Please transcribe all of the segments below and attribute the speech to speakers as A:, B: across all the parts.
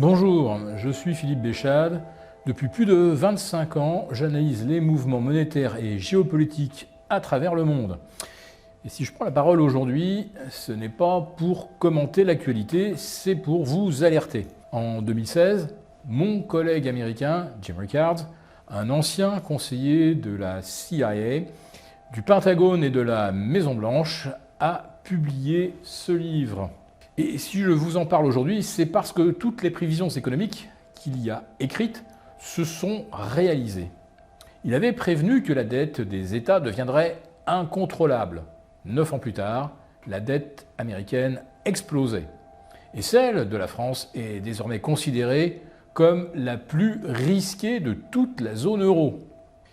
A: Bonjour, je suis Philippe Béchade. Depuis plus de 25 ans, j'analyse les mouvements monétaires et géopolitiques à travers le monde. Et si je prends la parole aujourd'hui, ce n'est pas pour commenter l'actualité, c'est pour vous alerter. En 2016, mon collègue américain, Jim Rickards, un ancien conseiller de la CIA, du Pentagone et de la Maison-Blanche, a publié ce livre. Et si je vous en parle aujourd'hui, c'est parce que toutes les prévisions économiques qu'il y a écrites se sont réalisées. Il avait prévenu que la dette des États deviendrait incontrôlable. 9 ans plus tard, la dette américaine explosait. Et celle de la France est désormais considérée comme la plus risquée de toute la zone euro.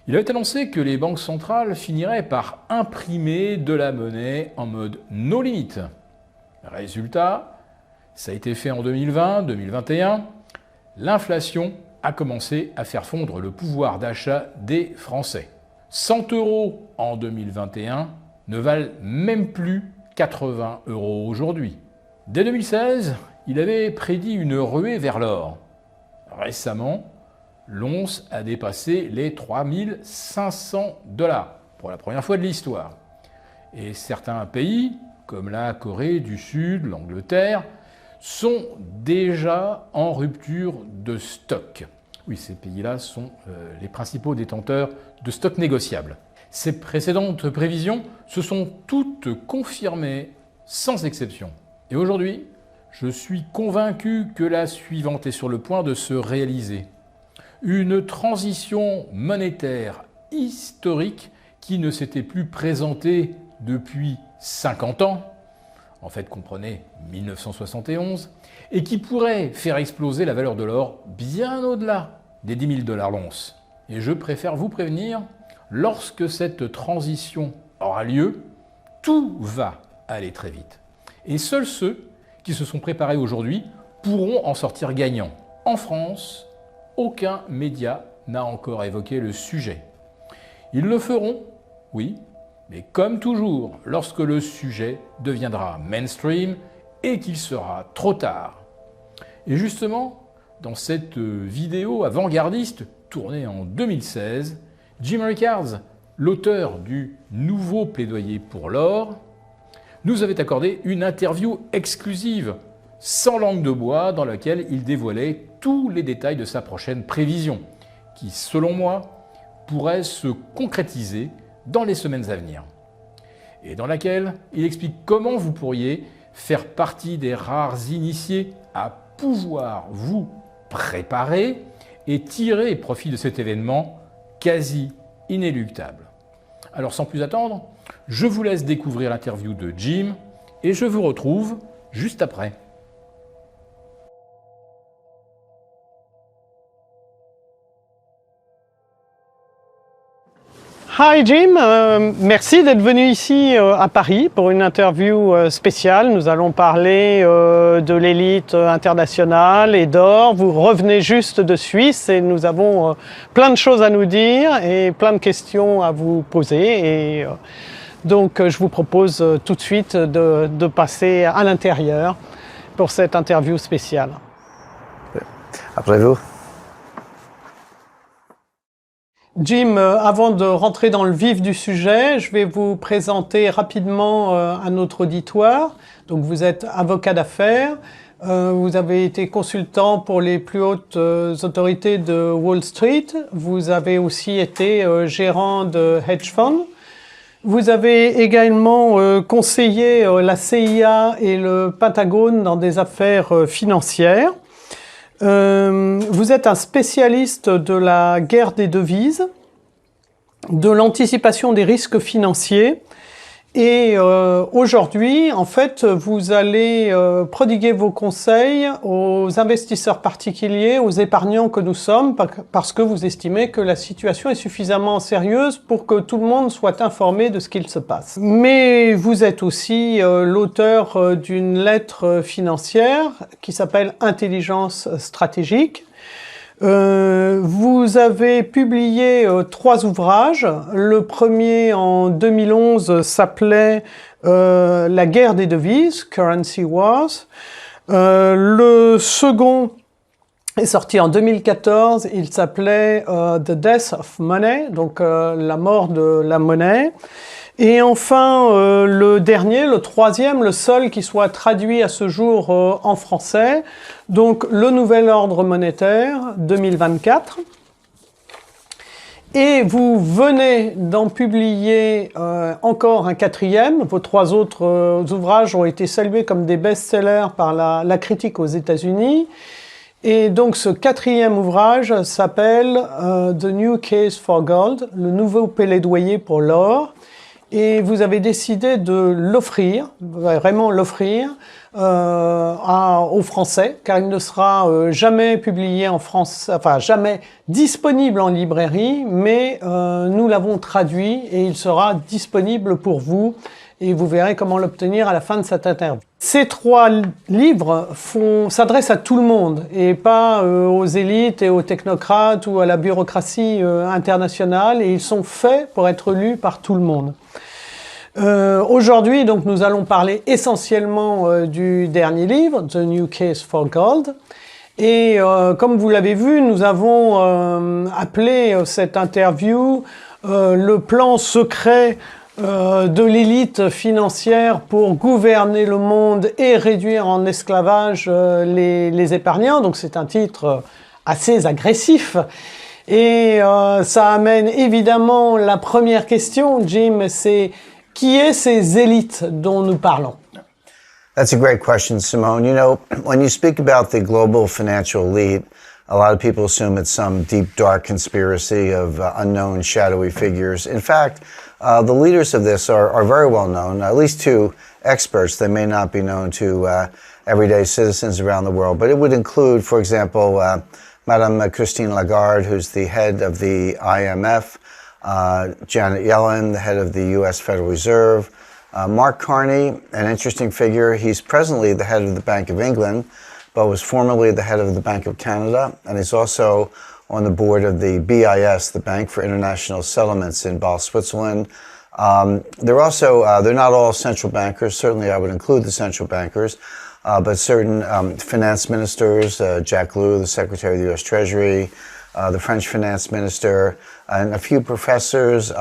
A: Il avait annoncé que les banques centrales finiraient par imprimer de la monnaie en mode no limit. Résultat, ça a été fait en 2020-2021, l'inflation a commencé à faire fondre le pouvoir d'achat des Français. 100 € en 2021 ne valent même plus 80 € aujourd'hui. Dès 2016, il avait prédit une ruée vers l'or. Récemment, l'once a dépassé les 3500 $ pour la première fois de l'histoire. Et certains pays, comme la Corée du Sud, l'Angleterre, sont déjà en rupture de stock. Oui, ces pays-là sont les principaux détenteurs de stocks négociables. Ces précédentes prévisions se sont toutes confirmées, sans exception. Et aujourd'hui, je suis convaincu que la suivante est sur le point de se réaliser. Une transition monétaire historique qui ne s'était plus présentée depuis 50 ans, en fait comprenez 1971, et qui pourrait faire exploser la valeur de l'or bien au-delà des 10 000 $ l'once. Et je préfère vous prévenir, lorsque cette transition aura lieu, tout va aller très vite. Et seuls ceux qui se sont préparés aujourd'hui pourront en sortir gagnants. En France, aucun média n'a encore évoqué le sujet. Ils le feront, oui, mais comme toujours, lorsque le sujet deviendra mainstream et qu'il sera trop tard. Et justement, dans cette vidéo avant-gardiste tournée en 2016, Jim Rickards, l'auteur du nouveau plaidoyer pour l'or, nous avait accordé une interview exclusive, sans langue de bois, dans laquelle il dévoilait tous les détails de sa prochaine prévision, qui, selon moi, pourrait se concrétiser dans les semaines à venir, et dans laquelle il explique comment vous pourriez faire partie des rares initiés à pouvoir vous préparer et tirer profit de cet événement quasi inéluctable. Alors sans plus attendre, je vous laisse découvrir l'interview de Jim et je vous retrouve juste après.
B: Hi Jim, merci d'être venu ici à Paris pour une interview spéciale. Nous allons parler de l'élite internationale et d'or. Vous revenez juste de Suisse et nous avons plein de choses à nous dire et plein de questions à vous poser. Et donc je vous propose tout de suite de passer à l'intérieur pour cette interview spéciale.
C: Après vous.
B: Jim, avant de rentrer dans le vif du sujet, je vais vous présenter rapidement à notre auditoire. Donc vous êtes avocat d'affaires, vous avez été consultant pour les plus hautes autorités de Wall Street, vous avez aussi été gérant de hedge fund. Vous avez également conseillé la CIA et le Pentagone dans des affaires financières. Vous êtes un spécialiste de la guerre des devises, de l'anticipation des risques financiers et aujourd'hui, en fait, vous allez prodiguer vos conseils aux investisseurs particuliers, aux épargnants que nous sommes, parce que vous estimez que la situation est suffisamment sérieuse pour que tout le monde soit informé de ce qu'il se passe. Mais vous êtes aussi l'auteur d'une lettre financière qui s'appelle « Intelligence stratégique ». Vous avez publié 3 ouvrages. Le premier en 2011 s'appelait La guerre des devises, Currency Wars. Le second est sorti en 2014. Il s'appelait The Death of Money, donc la mort de la monnaie. Et enfin, le dernier, le troisième, le seul qui soit traduit à ce jour en français, donc le nouvel ordre monétaire 2024. Et vous venez d'en publier encore un quatrième. Vos trois autres ouvrages ont été salués comme des best-sellers par la critique aux États-Unis. Et donc ce quatrième ouvrage s'appelle The New Case for Gold, le nouveau plaidoyer pour l'or. Et vous avez décidé de l'offrir, vraiment l'offrir, aux Français, car il ne sera jamais publié en France, enfin jamais disponible en librairie, mais nous l'avons traduit et il sera disponible pour vous. Et vous verrez comment l'obtenir à la fin de cette interview. Ces trois livres s'adressent à tout le monde et pas aux élites et aux technocrates ou à la bureaucratie internationale, et ils sont faits pour être lus par tout le monde. Aujourd'hui, donc, nous allons parler essentiellement du dernier livre, The New Case for Gold. Et comme vous l'avez vu, nous avons appelé cette interview le plan secret de l'élite financière pour gouverner le monde et réduire en esclavage les épargnants. Donc c'est un titre assez agressif. Et ça amène évidemment la première question, Jim, c'est qui est ces élites dont nous parlons?
C: That's a great question, Simone. You know, when you speak about the global financial elite, a lot of people assume it's some deep, dark conspiracy of unknown, shadowy figures. In fact, the leaders of this are very well known, at least to experts. They may not be known to everyday citizens around the world, but it would include, for example, Madame Christine Lagarde, who's the head of the IMF, Janet Yellen, the head of the U.S. Federal Reserve, Mark Carney, an interesting figure. He's presently the head of the Bank of England, but was formerly the head of the Bank of Canada, and he's also on the board of the BIS, the Bank for International Settlements in Basel, Switzerland. They're not all central bankers. Certainly I would include the central bankers, but certain finance ministers, Jack Lew, the Secretary of the U.S. Treasury, the French finance minister, and a few professors,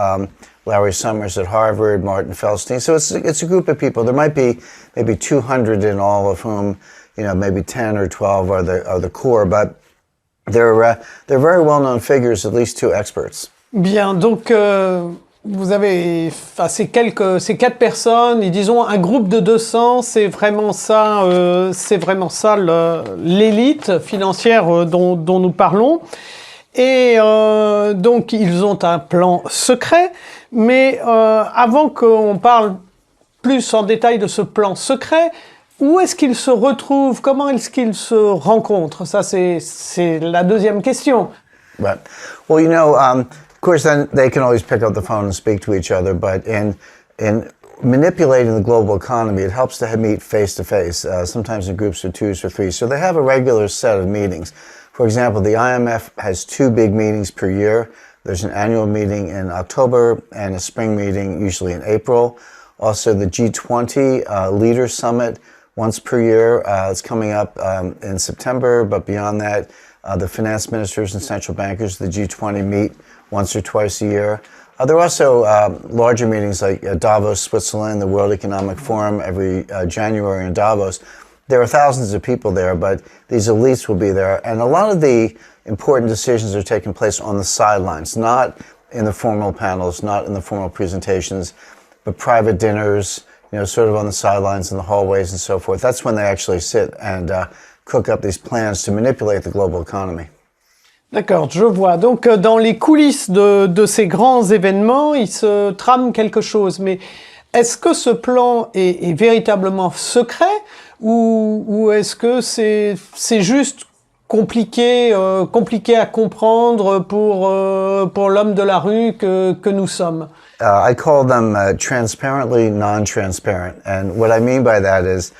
C: Larry Summers at Harvard, Martin Feldstein. So it's a group of people. There might be maybe 200 in all, of whom, you know, maybe 10 or 12 are the core, but they're very well-known figures, at least to experts.
B: Bien, donc vous avez ces quatre personnes, et disons un groupe de 200, c'est vraiment ça l'élite financière dont nous parlons. Et donc ils ont un plan secret, mais avant qu'on parle plus en détail de ce plan secret, où est-ce qu'ils se retrouvent? Comment est-ce qu'ils se rencontrent? Ça, c'est la deuxième question.
C: Right. Well, you know, of course, then they can always pick up the phone and speak to each other, but in manipulating the global economy, it helps to meet face-to-face, sometimes in groups of 2s or 3s. So they have a regular set of meetings. For example, the IMF has 2 big meetings per year. There's an annual meeting in October and a spring meeting usually in April. Also, the G20 Leaders Summit once per year. It's coming up in September, but beyond that, the finance ministers and central bankers, the G20, meet once or twice a year. There are also larger meetings like Davos, Switzerland, the World Economic Forum every January in Davos. There are thousands of people there, but these elites will be there. And a lot of the important decisions are taking place on the sidelines, not in the formal panels, not in the formal presentations, but private dinners, you know, sort of on the sidelines in the hallways and so forth. That's when they actually sit and cook up these plans to manipulate the global economy.
B: D'accord, je vois. Donc dans les coulisses de ces grands événements, il se trame quelque chose. Mais est-ce que ce plan est véritablement secret ou est-ce que c'est juste compliqué à comprendre pour l'homme de la rue que nous sommes?
C: I call them transparently non-transparent. And what I mean by that is,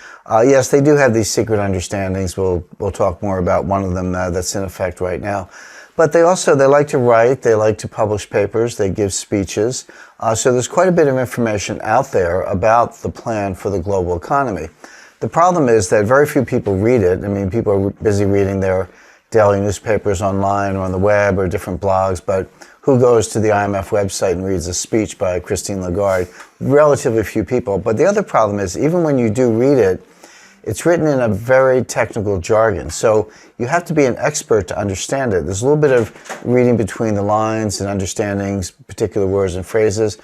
C: yes, they do have these secret understandings. We'll talk more about one of them that's in effect right now. But they like to write, they like to publish papers, they give speeches. So there's quite a bit of information out there about the plan for the global economy. The problem is that very few people read it. I mean, people are busy reading their daily newspapers online or on the web or different blogs, but who goes to the IMF website and reads a speech by Christine Lagarde? Relatively few people. But the other problem is, even when you do read it, it's written in a very technical jargon. So you have to be an expert to understand it. There's a little bit of reading between the lines and understanding particular words and phrases.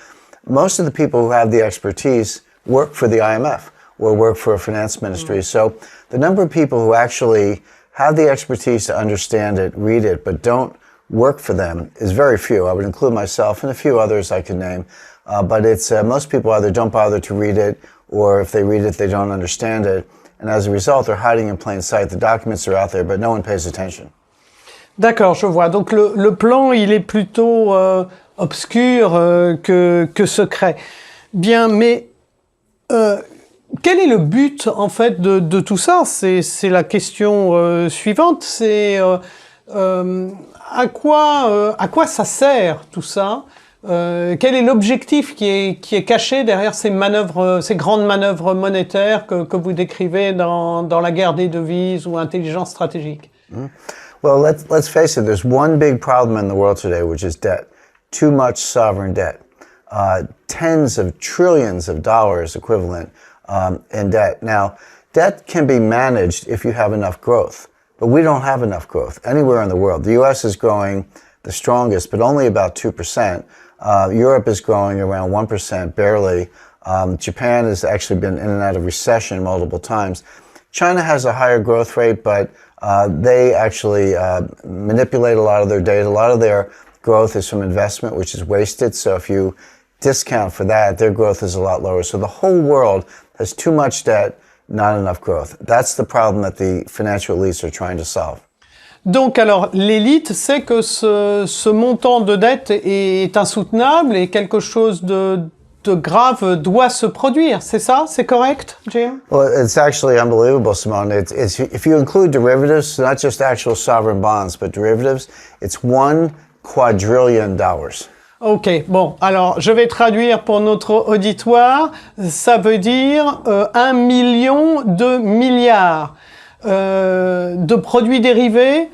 C: Most of the people who have the expertise work for the IMF or work for a finance ministry. So the number of people who actually have the expertise to understand it, read it, but don't work for them is very few. I would include myself and a few others I could name. But it's most people either don't bother to read it, or if they read it, they don't understand it. And as a result, they're hiding in plain sight. The documents are out there, but no one pays attention.
B: D'accord, je vois. Donc le plan, il est plutôt obscur que secret. Bien, mais quel est le but en fait de tout ça? C'est la question suivante. C'est à quoi ça sert tout ça? Quel est l'objectif qui est caché derrière ces grandes manœuvres monétaires que vous décrivez dans la guerre des devises ou intelligence stratégique?
C: Well, let's face it, there's one big problem in the world today, which is debt. Too much sovereign debt. Tens of trillions of dollars equivalent in debt. Now, debt can be managed if you have enough growth, but we don't have enough growth anywhere in the world. The US is growing the strongest, but only about 2%. Europe is growing around 1%, barely. Japan has actually been in and out of recession multiple times. China has a higher growth rate, but they actually manipulate a lot of their data. A lot of their growth is from investment, which is wasted. So if you discount for that, their growth is a lot lower. So the whole world has too much debt, not enough growth. That's the problem that the financial elites are trying to solve.
B: Donc alors, l'élite sait que ce montant de dette est insoutenable et quelque chose de grave doit se produire. C'est ça? C'est correct, Jim?
C: Well, it's actually unbelievable, Simone. If you include derivatives, not just actual sovereign bonds, but derivatives, it's $1 quadrillion.
B: Ok, bon, alors je vais traduire pour notre auditoire. Ça veut dire 1 million de milliards de produits dérivés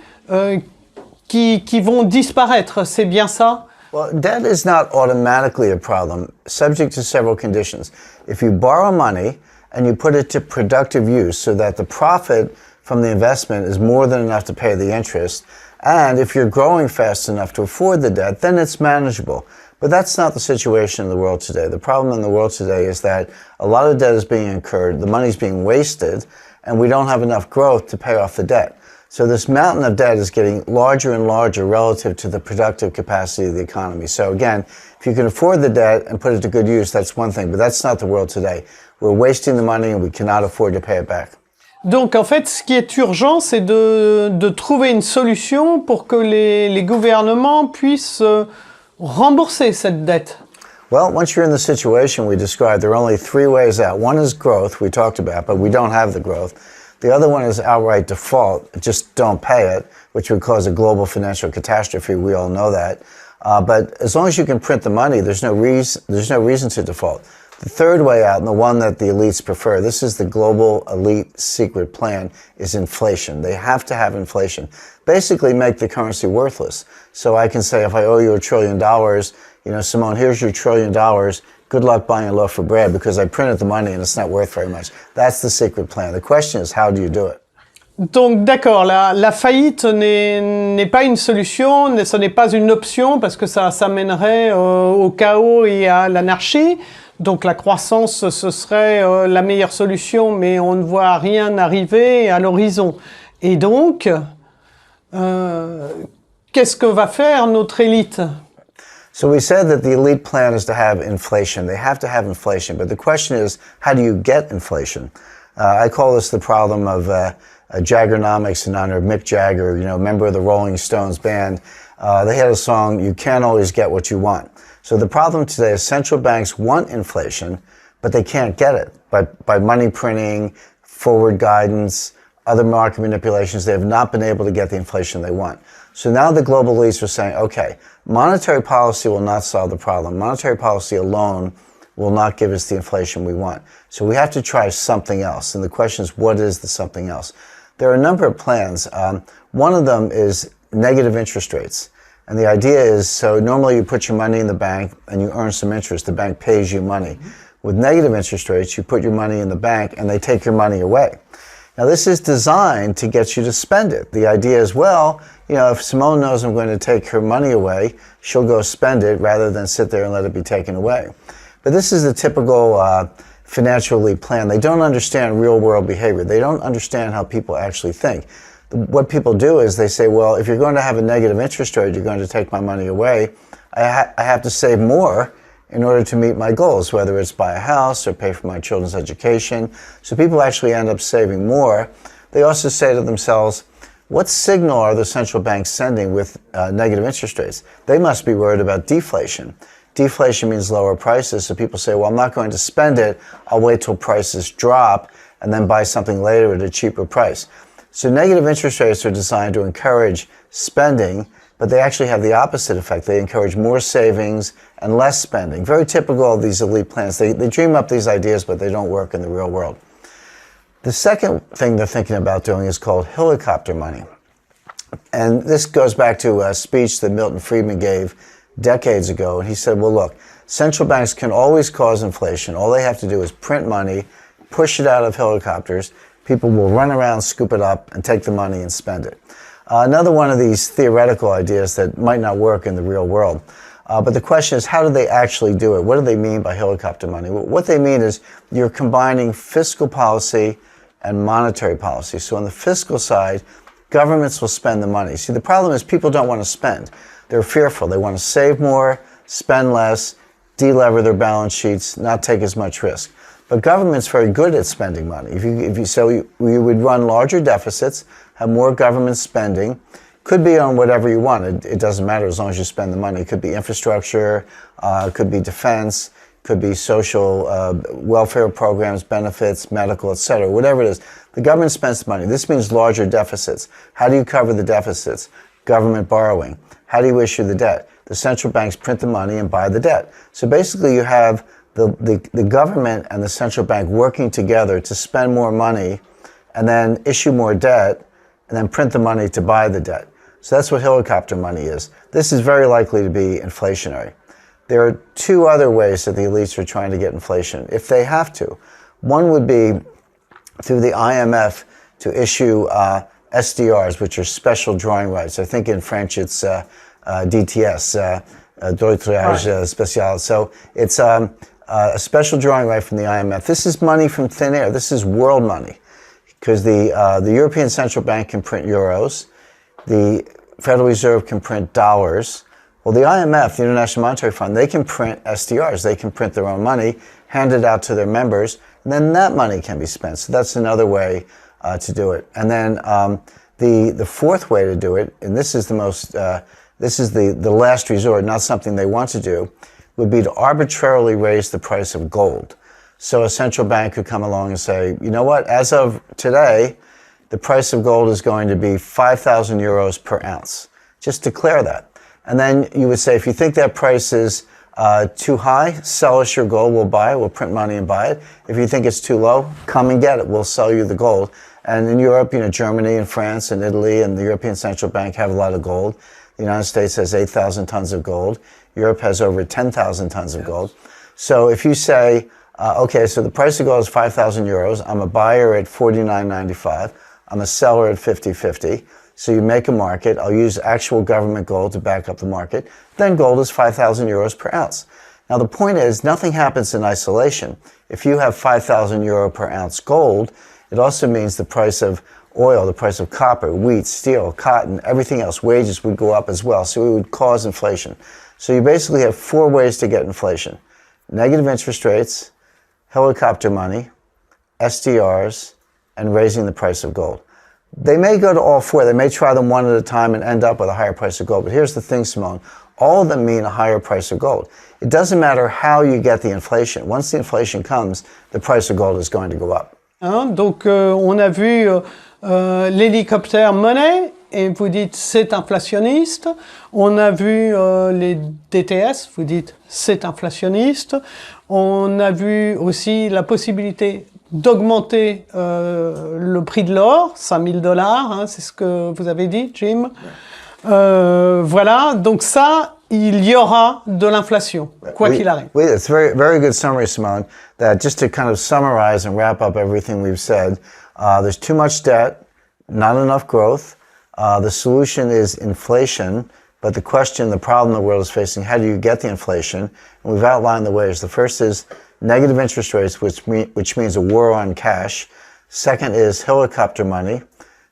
B: qui vont disparaître, c'est bien ça?
C: Well, debt is not automatically a problem, subject to several conditions. If you borrow money and you put it to productive use so that the profit from the investment is more than enough to pay the interest, and if you're growing fast enough to afford the debt, then it's manageable. But that's not the situation in the world today. The problem in the world today is that a lot of debt is being incurred, the money's being wasted, and we don't have enough growth to pay off the debt. So this mountain of debt is getting larger and larger relative to the productive capacity of the economy. So again, if you can afford the debt and put it to good use, that's one thing, but that's not the world today. We're wasting the money and we cannot afford to pay it back.
B: Donc en fait, ce qui est urgent, c'est de trouver une solution pour que les gouvernements puissent rembourser cette dette.
C: Well, once you're in the situation we described, there are only three ways out. One is growth, we talked about, but we don't have the growth. The other one is outright default, just don't pay it, which would cause a global financial catastrophe. We all know that. But as long as you can print the money, there's no reason to default. The third way out, and the one that the elites prefer, this is the global elite secret plan, is inflation. They have to have inflation. Basically make the currency worthless. So I can say, if I owe you $1 trillion, you know, Simone, here's your $1 trillion. Good luck buying a loaf of bread because I printed the money and it's not worth very much. That's the secret plan. The question is, how do you do it?
B: Donc d'accord, la faillite n'est pas une solution, ce n'est pas une option parce que ça mènerait au chaos et à l'anarchie. Donc la croissance, ce serait la meilleure solution, mais on ne voit rien arriver à l'horizon. Et donc, qu'est-ce que va faire notre élite?
C: So we said that the elite plan is to have inflation. They have to have inflation. But the question is, how do you get inflation? I call this the problem of Jaggernomics in honor of Mick Jagger, you know, member of the Rolling Stones band. They had a song, "You Can't Always Get What You Want." So the problem today is central banks want inflation, but they can't get it by money printing, forward guidance, other market manipulations. They have not been able to get the inflation they want. So now the global elites are saying, okay, monetary policy will not solve the problem. Monetary policy alone will not give us the inflation we want. So we have to try something else. And the question is, what is the something else? there are a number of plans. One of them is negative interest rates. And the idea is, so normally you put your money in the bank and you earn some interest. The bank pays you money. With negative interest rates, you put your money in the bank and they take your money away. Now this is designed to get you to spend it. The idea is, well, if Simone knows I'm going to take her money away, she'll go spend it rather than sit there and let it be taken away. But this is the typical financial elite plan. They don't understand real world behavior. They don't understand how people actually think. What people do is they say, well, if you're going to have a negative interest rate, you're going to take my money away, I have to save more in order to meet my goals, whether it's buy a house or pay for my children's education. So people actually end up saving more. They also say to themselves, what signal are the central banks sending with negative interest rates? They must be worried about deflation. Deflation means lower prices, so people say, well, I'm not going to spend it, I'll wait till prices drop and then buy something later at a cheaper price. So negative interest rates are designed to encourage spending, but they actually have the opposite effect. They encourage more savings and less spending. Very typical of these elite plans. They dream up these ideas, but they don't work in the real world. The second thing they're thinking about doing is called helicopter money. And this goes back to a speech that Milton Friedman gave decades ago. And he said, well, look, central banks can always cause inflation. All they have to do is print money, push it out of helicopters. People will run around, scoop it up, and take the money and spend it. Another one of these theoretical ideas that might not work in the real world. But the question is, how do they actually do it? What do they mean by helicopter money? What they mean is you're combining fiscal policy and monetary policy. So on the fiscal side, governments will spend the money. See, the problem is people don't want to spend. They're fearful. They want to save more, spend less, de-lever their balance sheets, not take as much risk. But government's very good at spending money. You would run larger deficits, have more government spending, could be on whatever you want. It doesn't matter as long as you spend the money. It could be infrastructure, it could be defense, could be social welfare programs, benefits, medical, etc. Whatever it is. The government spends money. This means larger deficits. How do you cover the deficits? Government borrowing. How do you issue the debt? The central banks print the money and buy the debt. So basically you have the government and the central bank working together to spend more money and then issue more debt and then print the money to buy the debt. So that's what helicopter money is. This is very likely to be inflationary. There are two other ways that the elites are trying to get inflation, if they have to. One would be through the IMF to issue SDRs, which are special drawing rights. I think in French it's DTS, Deutschland Spécial. So it's a special drawing right from the IMF. This is money from thin air. This is world money, because the European Central Bank can print euros, the Federal Reserve can print dollars. Well, the IMF, the International Monetary Fund, they can print SDRs. They can print their own money, hand it out to their members, and then that money can be spent. So that's another way to do it. And then the fourth way to do it, and this is the most, this is the last resort, not something they want to do, would be to arbitrarily raise the price of gold. So a central bank could come along and say, you know what, as of today, the price of gold is going to be 5,000 euros per ounce. Just declare that. And then you would say, if you think that price is too high, sell us your gold, we'll buy it, we'll print money and buy it. If you think it's too low, come and get it, we'll sell you the gold. And in Europe, Germany and France and Italy and the European Central Bank have a lot of gold. The United States has 8,000 tons of gold. Europe has over 10,000 tons of gold. So if you say, okay, so the price of gold is 5,000 euros, I'm a buyer at 49.95, I'm a seller at 50.50, so you make a market, I'll use actual government gold to back up the market, then gold is 5,000 euros per ounce. Now the point is, nothing happens in isolation. If you have 5,000 euro per ounce gold, it also means the price of oil, the price of copper, wheat, steel, cotton, everything else, wages would go up as well, so it would cause inflation. So you basically have four ways to get inflation: negative interest rates, helicopter money, SDRs, and raising the price of gold. They may go to all four. They may try them one at a time and end up with a higher price of gold. But here's the thing, Simone. All of them mean a higher price of gold. It doesn't matter how you get the inflation. Once the inflation comes, the price of gold is going to go up.
B: Donc, on a vu l'hélicoptère monnaie, et vous dites c'est inflationniste. On a vu les DTS, vous dites c'est inflationniste. On a vu aussi la possibilité d'augmenter le prix de l'or, $5 000, hein, c'est ce que vous avez dit, Jim. Voilà, donc ça, il y aura de l'inflation, quoi qu'il arrive.
C: It's a very, very good summary, Simone, that just to kind of summarize and wrap up everything we've said, there's too much debt, not enough growth. The solution is inflation, but the question, the problem the world is facing, how do you get the inflation? And we've outlined the ways. The first is negative interest rates, which means a war on cash. Second is helicopter money.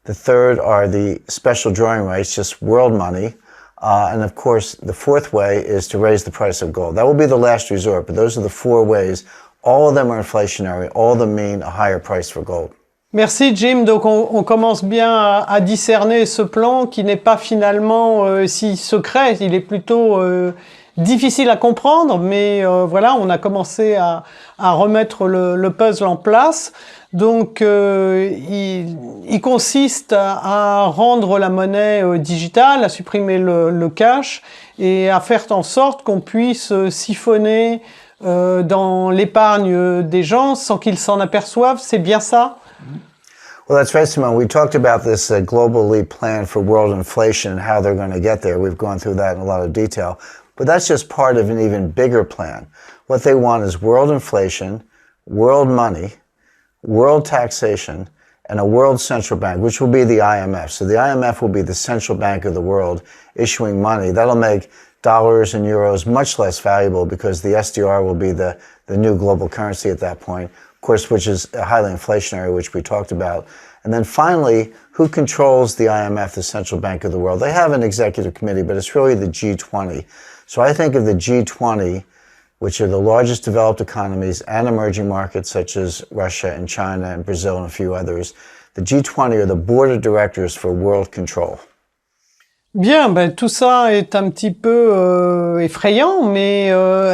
C: The third are the special drawing rights, just world money. And of course, the fourth way is to raise the price of gold. That will be the last resort, but those are the 4 ways. All of them are inflationary. All of them mean a higher price for gold.
B: Merci Jim, donc on commence bien à discerner ce plan qui n'est pas finalement si secret, il est plutôt difficile à comprendre, mais voilà, on a commencé à remettre le puzzle en place. Donc il consiste à rendre la monnaie digitale, à supprimer le cash et à faire en sorte qu'on puisse siphonner dans l'épargne des gens sans qu'ils s'en aperçoivent, c'est bien ça?
C: Well, that's right, Simone. We talked about this global leap plan for world inflation and how they're going to get there. We've gone through that in a lot of detail. But that's just part of an even bigger plan. What they want is world inflation, world money, world taxation, and a world central bank, which will be the IMF. So the IMF will be the central bank of the world issuing money. That'll make dollars and euros much less valuable because the SDR will be the new global currency at that point. Of course, which is highly inflationary, which we talked about. And then finally, who controls the IMF, the central bank of the world? They have an executive committee, but it's really the G20. So I think of the G20, which are the largest developed economies and emerging markets such as Russia and China and Brazil and a few others. The G20 are the board of directors for world control.
B: Bien, ben tout ça est un petit peu effrayant, mais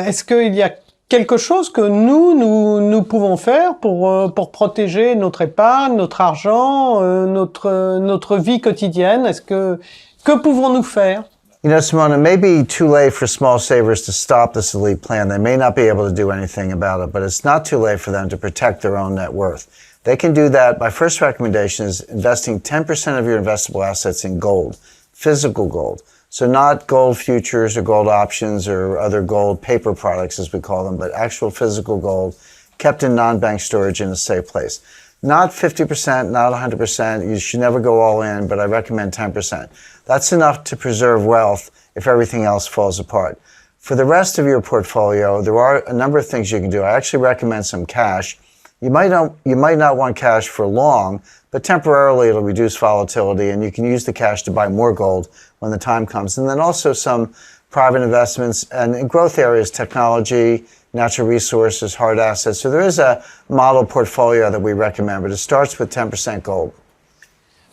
B: est-ce qu'il y a quelque chose que nous pouvons faire pour protéger notre épargne, notre argent, notre vie quotidienne? Que pouvons-nous faire?
C: You know, Simone, it may be too late for small savers to stop this elite plan. They may not be able to do anything about it, but it's not too late for them to protect their own net worth. They can do that. My first recommendation is investing 10% of your investable assets in gold, physical gold. So not gold futures or gold options or other gold paper products, as we call them, but actual physical gold kept in non-bank storage in a safe place. Not 50%, not 100%. You should never go all in, but I recommend 10%. That's enough to preserve wealth if everything else falls apart. For the rest of your portfolio, there are a number of things you can do. I actually recommend some cash. You might not want cash for long, but temporarily it'll reduce volatility, and you can use the cash to buy more gold when the time comes. And then also some private investments and in growth areas, technology, natural resources, hard assets. So there is a model portfolio that we recommend, but it starts with 10% gold.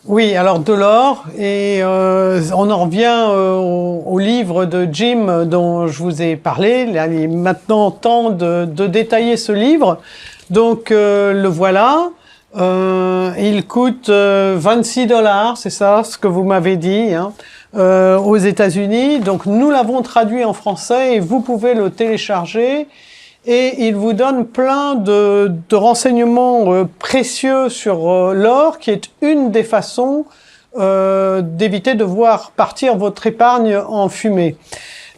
B: Oui, alors de l'or, et on en revient au livre de Jim dont je vous ai parlé. Il est maintenant temps de détailler ce livre. Donc le voilà. Il coûte $26, c'est ça ce que vous m'avez dit, hein, aux États-Unis. Donc nous l'avons traduit en français et vous pouvez le télécharger. Et il vous donne plein de renseignements précieux sur l'or, qui est une des façons d'éviter de voir partir votre épargne en fumée.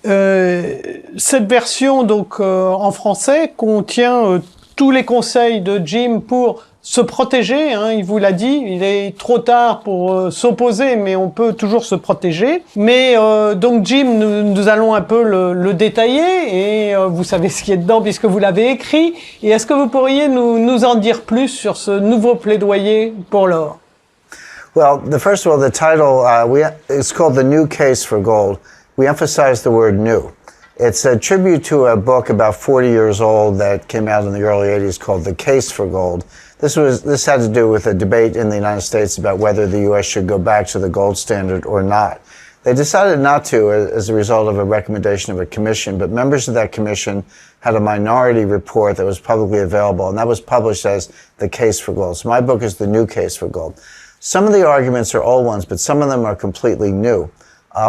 B: Cette version, donc en français, contient tous les conseils de Jim pour se protéger, hein, il vous l'a dit, il est trop tard pour s'opposer, mais on peut toujours se protéger. Mais donc Jim, nous allons un peu le détailler, et vous savez ce qui est dedans puisque vous l'avez écrit. Et est-ce que vous pourriez nous en dire plus sur ce nouveau plaidoyer pour l'or?
C: Well, first of all, the title, it's called The New Case for Gold. We emphasize the word new. It's a tribute to a book about 40 years old that came out in the early 80s called The Case for Gold. This had to do with a debate in the United States about whether the U.S. should go back to the gold standard or not. They decided not to as a result of a recommendation of a commission, but members of that commission had a minority report that was publicly available, and that was published as The Case for Gold. So my book is The New Case for Gold. Some of the arguments are old ones, but some of them are completely new.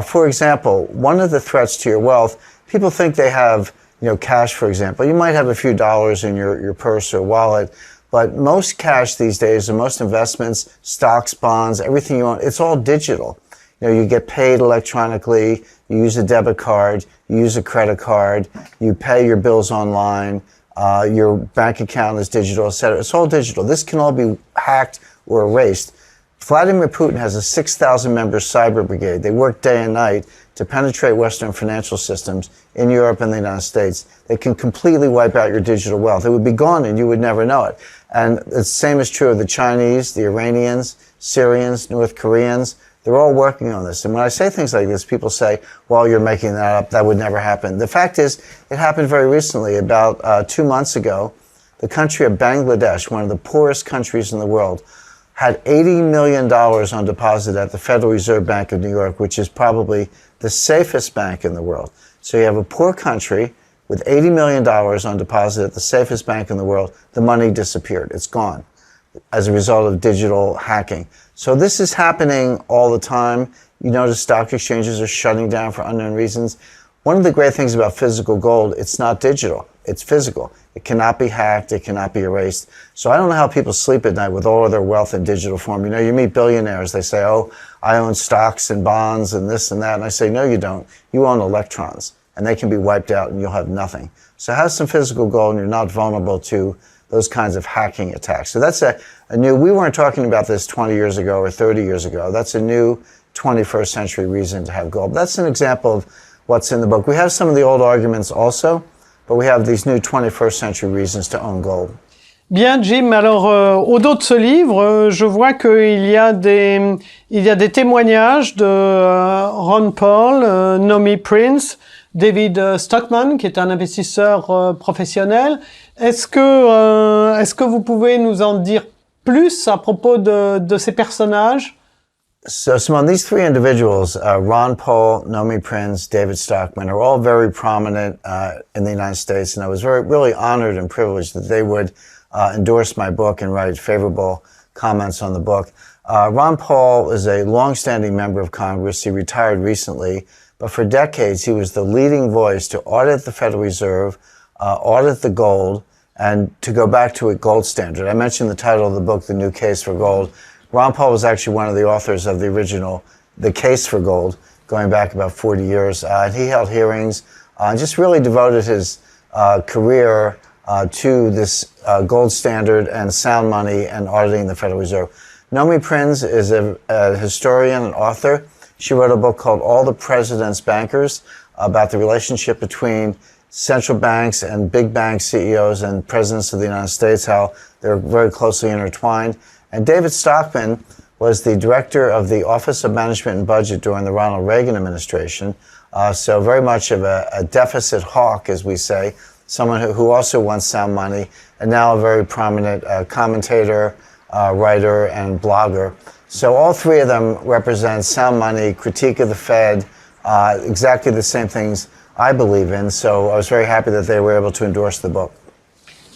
C: For example, one of the threats to your wealth, people think they have, cash, for example. You might have a few dollars in your purse or wallet, But most cash these days, or most investments, stocks, bonds, everything you own, it's all digital. You know, you get paid electronically, you use a debit card, you use a credit card, you pay your bills online, your bank account is digital, etc. It's all digital. This can all be hacked or erased. Vladimir Putin has a 6,000-member cyber brigade. They work day and night to penetrate Western financial systems in Europe and the United States. They can completely wipe out your digital wealth. It would be gone and you would never know it. And the same is true of the Chinese, the Iranians, Syrians, North Koreans. They're all working on this. And when I say things like this, people say, well, you're making that up. That would never happen. The fact is, it happened very recently. About 2 months ago, the country of Bangladesh, one of the poorest countries in the world, had $80 million on deposit at the Federal Reserve Bank of New York, which is probably the safest bank in the world. So you have a poor country with $80 million on deposit at the safest bank in the world. The money disappeared. It's gone as a result of digital hacking. So this is happening all the time. You notice stock exchanges are shutting down for unknown reasons. One of the great things about physical gold, it's not digital, it's physical. It cannot be hacked, it cannot be erased. So I don't know how people sleep at night with all of their wealth in digital form. You know, you meet billionaires, they say, oh, I own stocks and bonds and this and that. And I say, no, you don't. You own electrons, and they can be wiped out and you'll have nothing. So have some physical gold and you're not vulnerable to those kinds of hacking attacks. So that's a new, we weren't talking about this 20 years ago or 30 years ago. That's a new 21st century reason to have gold. That's an example of what's in the book. We have some of the old arguments also, but we have these new 21st century reasons to own gold.
B: Bien, Jim. Alors, au dos de ce livre, je vois qu'il y a des témoignages de Ron Paul, Naomi Prince, David Stockman, qui est un investisseur professionnel. Est-ce que vous pouvez nous en dire plus à propos de ces personnages?
C: So, Simone, these three individuals, Ron Paul, Naomi Prince, David Stockman, are all very prominent in the United States, and I was really honored and privileged that they would endorse my book and write favorable comments on the book. Ron Paul is a longstanding member of Congress. He retired recently, but for decades he was the leading voice to audit the Federal Reserve, audit the gold, and to go back to a gold standard. I mentioned the title of the book, The New Case for Gold. Ron Paul was actually one of the authors of the original The Case for Gold, going back about 40 years. And he held hearings and just really devoted his career to this gold standard and sound money and auditing the Federal Reserve. Naomi Prince is a historian and author. She wrote a book called All the President's Bankers about the relationship between central banks and big bank CEOs and presidents of the United States, how they're very closely intertwined. And David Stockman was the director of the Office of Management and Budget during the Ronald Reagan administration. So very much of a deficit hawk, as we say, someone who also wants sound money, and now a very prominent commentator, writer, and blogger. So all three of them represent sound money, critique of the Fed, exactly the same things I believe in. So I was very happy that they were able to endorse the book.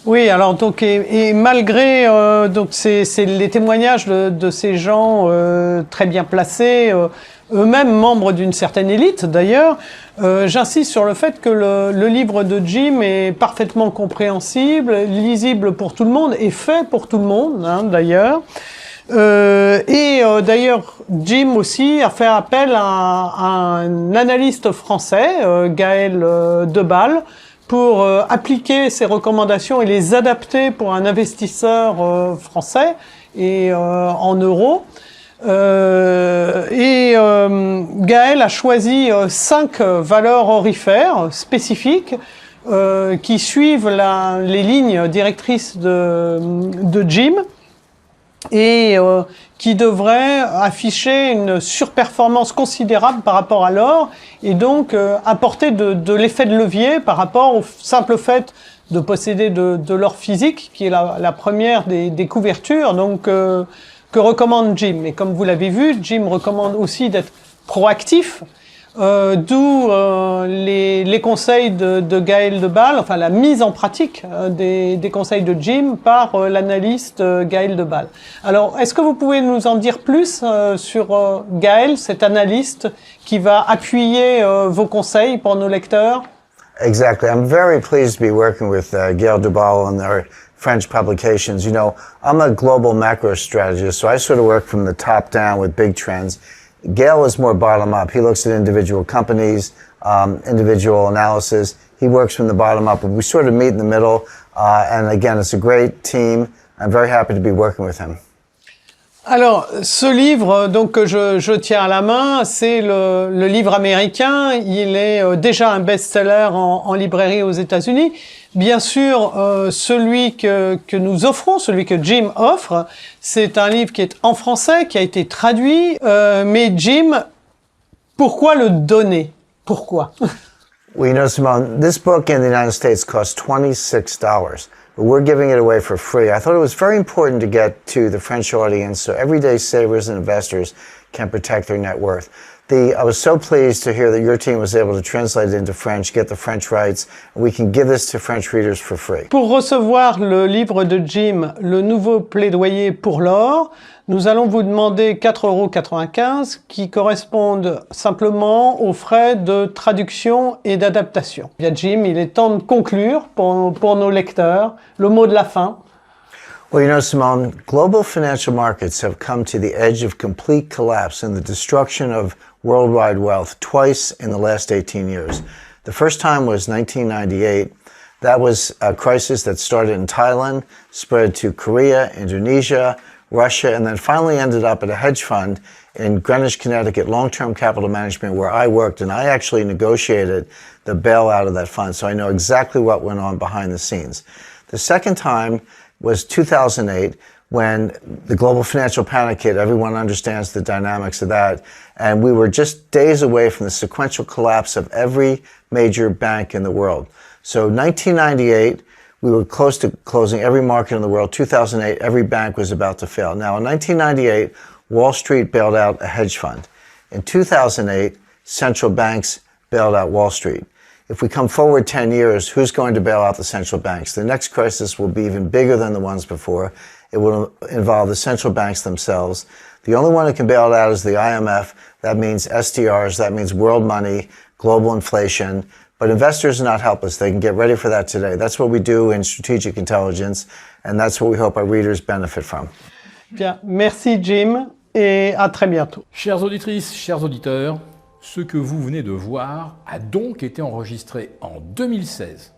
B: Oui, alors donc et malgré donc c'est les témoignages de ces gens très bien placés, eux-mêmes membres d'une certaine élite d'ailleurs, j'insiste sur le fait que le livre de Jim est parfaitement compréhensible, lisible pour tout le monde et fait pour tout le monde, hein, d'ailleurs. D'ailleurs, Jim aussi a fait appel à un analyste français, Gaël Deballe, pour appliquer ces recommandations et les adapter pour un investisseur français et en euros. Gaël a choisi 5 valeurs aurifères spécifiques qui suivent les lignes directrices de Jim et qui devrait afficher une surperformance considérable par rapport à l'or et donc apporter de l'effet de levier par rapport au simple fait de posséder de l'or physique, qui est la première des couvertures donc, que recommande Jim. Et comme vous l'avez vu, Jim recommande aussi d'être proactif, d'où les conseils de Gaël Deballe, enfin la mise en pratique des conseils de Jim par l'analyste Gaël Deballe. Alors, est-ce que vous pouvez nous en dire plus sur Gaël, cet analyste qui va appuyer vos conseils pour nos lecteurs?
C: Exactly. I'm very pleased to be working with Gail Deballe on French publications. You know, I'm a global macro strategist, so I sort of work from the top down with big trends. Gail is more bottom up. He looks at individual companies, individual analysis. He works from the bottom up, and we sort of meet in the middle. And again, it's a great team. I'm very happy to be working with him.
B: Alors, ce livre donc, que je tiens à la main, c'est le livre américain. Il est déjà un best-seller en librairie aux États-Unis. Bien sûr, celui que nous offrons, celui que Jim offre, c'est un livre qui est en français, qui a été traduit. Mais Jim, pourquoi le donner? Pourquoi?
C: Well, you know, Simone, this book in the United States costs $26. But we're giving it away for free. I thought it was very important to get to the French audience so everyday savers and investors can protect their net worth. I was so pleased to hear that your team was able to translate it into French, get the French rights, and we can give this to French readers for free.
B: Pour recevoir le livre de Jim, le nouveau plaidoyer pour l'or, nous allons vous demander 4,95 € qui correspondent simplement aux frais de traduction et d'adaptation. Bien Jim, il est temps de conclure pour nos lecteurs. Le mot de la fin.
C: Well, you know, Simone, global financial markets have come to the edge of complete collapse and the destruction of worldwide wealth twice in the last 18 years. The first time was 1998. That was a crisis that started in Thailand, spread to Korea, Indonesia, Russia, and then finally ended up at a hedge fund in Greenwich, Connecticut, long-term capital management, where I worked, and I actually negotiated the bailout of that fund, so I know exactly what went on behind the scenes. The second time was 2008, when the global financial panic hit. Everyone understands the dynamics of that. And we were just days away from the sequential collapse of every major bank in the world. So 1998, we were close to closing every market in the world. 2008, every bank was about to fail. Now, in 1998, Wall Street bailed out a hedge fund. In 2008, central banks bailed out Wall Street. If we come forward 10 years, who's going to bail out the central banks? The next crisis will be even bigger than the ones before. It will involve the central banks themselves. The only one that can bail it out is the IMF. That means SDRs. That means world money, global inflation. But investors are not helpless. They can get ready for that today. That's what we do in strategic intelligence, and that's what we hope our readers benefit from.
B: Bien, merci Jim, et à très bientôt.
A: Chères auditrices, chers auditeurs, ce que vous venez de voir a donc été enregistré en 2016.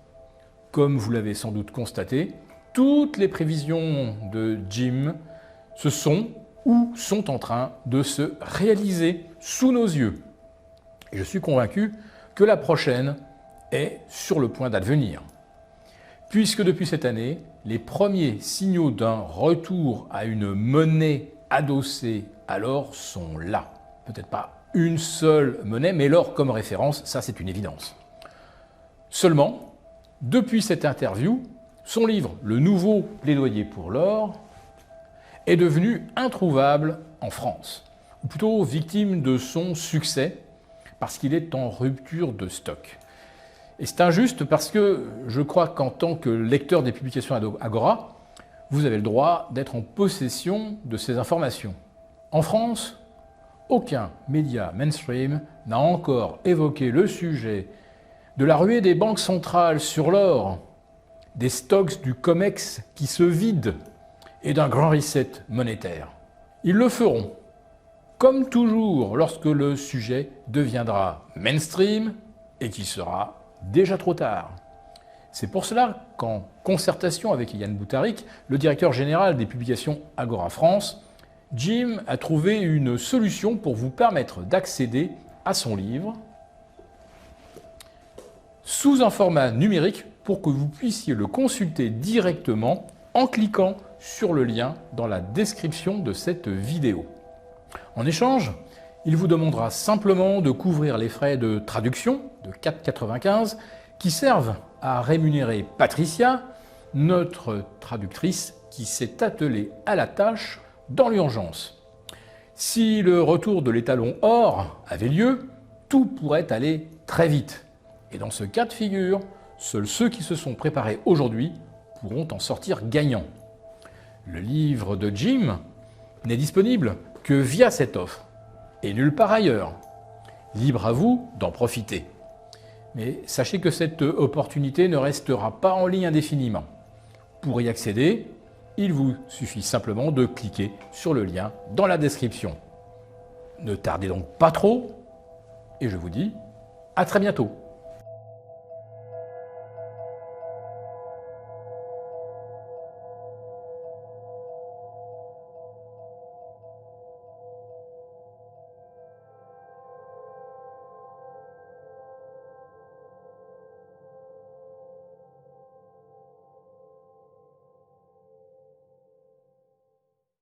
A: Comme vous l'avez sans doute constaté, toutes les prévisions de Jim se sont ou sont en train de se réaliser sous nos yeux. Et je suis convaincu que la prochaine est sur le point d'advenir. Puisque depuis cette année, les premiers signaux d'un retour à une monnaie adossée à l'or sont là. Peut-être pas une seule monnaie, mais l'or comme référence, ça c'est une évidence. Seulement, depuis cette interview, son livre « Le nouveau plaidoyer pour l'or » est devenu introuvable en France, ou plutôt victime de son succès, parce qu'il est en rupture de stock. Et c'est injuste parce que je crois qu'en tant que lecteur des publications Agora, vous avez le droit d'être en possession de ces informations. En France, aucun média mainstream n'a encore évoqué le sujet de la ruée des banques centrales sur l'or, des stocks du COMEX qui se vident et d'un grand reset monétaire. Ils le feront, comme toujours lorsque le sujet deviendra mainstream et qu'il sera déjà trop tard. C'est pour cela qu'en concertation avec Yann Boutaric, le directeur général des publications Agora France, Jim a trouvé une solution pour vous permettre d'accéder à son livre sous un format numérique pour que vous puissiez le consulter directement en cliquant sur le lien dans la description de cette vidéo. En échange, il vous demandera simplement de couvrir les frais de traduction de 4,95 € qui servent à rémunérer Patricia, notre traductrice qui s'est attelée à la tâche dans l'urgence. Si le retour de l'étalon or avait lieu, tout pourrait aller très vite. Et dans ce cas de figure, seuls ceux qui se sont préparés aujourd'hui pourront en sortir gagnants. Le livre de Jim n'est disponible que via cette offre, et nulle part ailleurs. Libre à vous d'en profiter. Mais sachez que cette opportunité ne restera pas en ligne indéfiniment. Pour y accéder, il vous suffit simplement de cliquer sur le lien dans la description. Ne tardez donc pas trop et je vous dis à très bientôt.